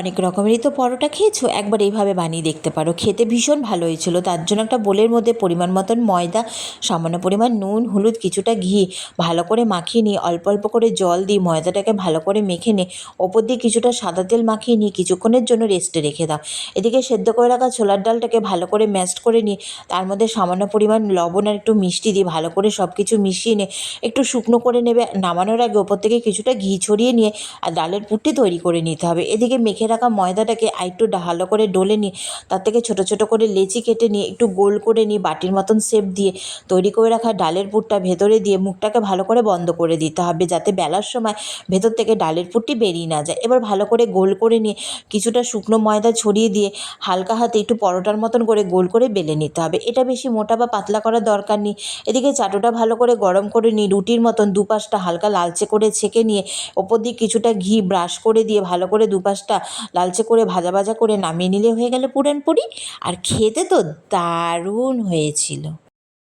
অনেক রকমেরই তো পরোটা খেয়েছো, একবার এইভাবে বানিয়ে দেখতে পারো, খেতে ভীষণ ভালো হয়েছিল। তার জন্য একটা বোলের মধ্যে পরিমাণ মতন ময়দা, সামান্য পরিমাণ নুন, হলুদ, কিছুটা ঘি ভালো করে মাখিয়ে নিয়ে অল্প অল্প করে জল দিয়ে ময়দাটাকে ভালো করে মেখে নিয়ে ওপর দিয়ে কিছুটা সাদা তেল মাখিয়ে নিয়ে কিছুক্ষণের জন্য রেস্টে রেখে দাও। এদিকে সেদ্ধ করে রাখা ছোলার ডালটাকে ভালো করে ম্যাশড করে নিয়ে তার মধ্যে সামান্য পরিমাণ লবণ আর একটু মিষ্টি দিয়ে ভালো করে সব কিছু মিশিয়ে নিয়ে একটু শুকনো করে নেবে। নামানোর আগে ওপর থেকে কিছুটা ঘি ছড়িয়ে নিয়ে আর ডালের পুরটি তৈরি করে নিতে হবে। এদিকে মেখে রাখা ময়দাটাকে আরেকটু ভালো করে ডলে নিয়ে তার থেকে ছোটো ছোটো করে লেচি কেটে নিয়ে একটু গোল করে নিয়ে বাটির মতন শেপ দিয়ে তৈরি করে রাখা ডালের পুরটা ভেতরে দিয়ে মুখটাকে ভালো করে বন্ধ করে দিতে হবে, যাতে বেলার সময় ভেতর থেকে ডালের পুরটি বেরিয়ে না যায়। এবার ভালো করে গোল করে নিয়ে কিছুটা শুকনো ময়দা ছড়িয়ে দিয়ে হালকা হাতে একটু পরোটার মতন করে গোল করে বেলে নিতে হবে। এটা বেশি মোটা বা পাতলা করার দরকার নেই। এদিকে চাটুটা ভালো করে গরম করে নিয়ে রুটির মতন দুপাশটা হালকা লালচে করে ছেঁকে নিয়ে ওপর দিয়ে কিছুটা ঘি ব্রাশ করে দিয়ে ভালো করে দুপাশটা লালচে করে ভাজা ভাজা করে নামিয়ে নিলে হয়ে গেল পুরনপুরি। আর খেতে তো দারুণ হয়েছিল।